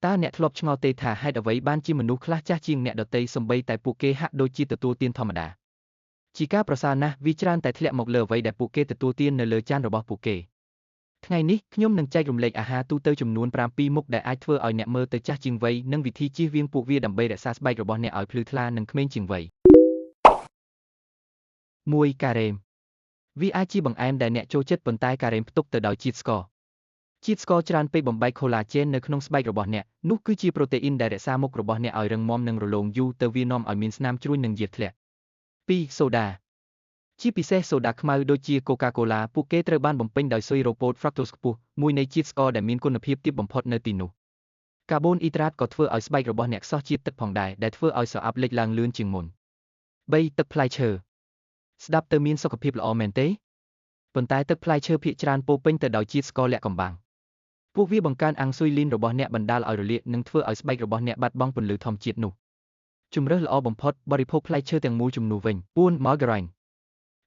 តើអ្នកធ្លាប់ឆ្ងល់ទេថាហេតុអ្វីបានជាមនុស្សខ្លះចាស់ជាងអ្នកដទៃសូម្បីតែពួកគេហាក់ដូចជាទទួលទានធម្មតាជាការប្រសើរណាស់វាច្រើនតែធ្លាក់មកលើអ្វីដែលពួកគេទទួលទាននៅលើចានរបស់ពួកគេថ្ងៃនេះខ្ញុំនឹងចែករំលែកអាហារទូទៅចំនួន7មុខដែលអាចធ្វើឲ្យអ្នកមើលទៅចាស់ជាងវ័យនិងវិធីជៀសវាងពួកវាដើម្បីរក្សាស្បែករបស់អ្នកឲ្យភ្លឺថ្លានិងក្មេងជាងវ័យ 1. ការ៉េមវាអាចជាបង្អែមដែលអ្នកចូលចិត្តប៉ុន្តែការ៉េមផ្ទុកទៅដោយជាតិស្ករជាតិស្ករច្រើនពេកបំបែក collagen នៅក្នុងស្បែករបស់អ្នកនោះគឺជាប្រូតេអ៊ីនដែលរក្សាមុខរបស់អ្នកឲ្យរឹងមាំនិងរលោងយូរទៅវានាំឲ្យមានស្នាមជ្រួញនិងយារធ្លាក់ 2. សូដាជាពិសេសសូដាខ្មៅដូចជា Coca-Cola ពួកគេត្រូវបានបំពេញដោយស៊ុយរូប៉ូត fructose ខ្ពស់មួយនៃជាតិស្ករដែលមានគុណភាពទាបបំផុតនៅទីនោះកាបូនអ៊ីដ្រាតក៏ធ្វើឲ្យស្បែករបស់អ្នកខ្សោះជាតិទឹកផងដែរដែលធ្វើឲ្យស្រអប់លេចឡើងលឿនជាងមុន 3. ទឹកផ្លែឈើស្ដាប់ទៅមានសុខភាពល្អមែនទេប៉ុន្តែទឹកផ្លែឈើភាគច្រើនពោរពេញទៅដោយជាតិស្ករលាក់កំបាំងពួកវាបង្កើនអាំងស៊ុយលីនរបស់អ្នកបណ្ដាលឲ្យរលាកនិងធ្វើឲ្យស្បែករបស់អ្នកបាត់បង់ពន្លឺធម្មជាតិនោះជម្រើសល្អបំផុតបរិភោគផ្លែឈើទាំងមូលជំនួសវិញ 4. Margarine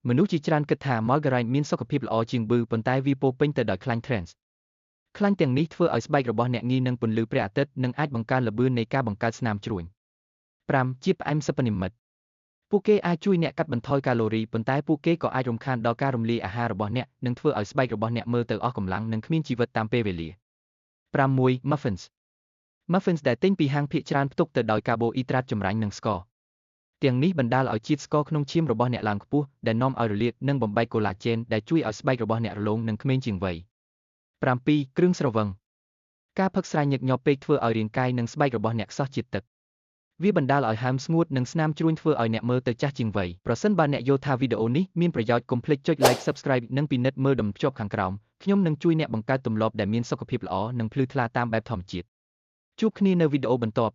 មនុស្សជាច្រើនគិតថា Margarine មានសុខភាពល្អជាងប៊ឺប៉ុន្តែវាពោរពេញទៅដោយខ្លាញ់ trans ខ្លាញ់ទាំងនេះធ្វើឲ្យស្បែករបស់អ្នកងាយនឹងពន្លឺព្រះអាទិត្យនិងអាចបង្កើនល្បឿននៃការបង្កើតស្នាមជ្រួញ 5. ជាតិផ្អែមសិប្បនិម្មិតពួកគេអាចជួយអ្នកកាត់បន្ថយកាឡូរីប៉ុន្តែពួកគេក៏អាចរំខានដល់ការរំលាយអាហាររបស់អ្នកនិងធ្វើឲ្យស្បែករបស់អ្នកមើលទៅអស់កម្លាំងនិងគ្មានជីវិតតាមពេលវេលា 6. Muffins Muffins ដែលទិញពីហាងភាគច្រើនផ្ទុកទៅដោយកាបូអ៊ីដ្រាតចម្រាញ់និងស្ករទាំងនេះបណ្ដាលឲ្យជាតិស្ករក្នុងឈាមរបស់អ្នកឡើងខ្ពស់ដែលនាំឲ្យរលាកនិងបំបែក collagen ដែលជួយឲ្យស្បែករបស់អ្នករលោងនិងក្មេងជាងវ័យ 7. គ្រឿងស្រវឹងការផឹកស្រាញឹកញាប់ពេកធ្វើឲ្យរាងកាយនិងស្បែករបស់អ្នកខ្សោះជាតិទឹកវាបណ្ដាលឲ្យហើមស្ងួតនិងស្នាមជ្រួញធ្វើឲ្យអ្នកមើលទៅចាស់ជាងវ័យប្រសិនបើអ្នកយល់ថាវីដេអូនេះមានប្រយោជន៍កុំភ្លេចចុច like subscribe និងពិនិត្យមើលដំភ្ជាប់ខាងក្រោមខ្ញុំនឹងជួយអ្នកបង្កើតទម្លាប់ដែលមានសុខភាពល្អនិងភ្លឺថ្លាតាមបែបធម្មជាតិជួបគ្នានៅវីដេអូបន្ទាប់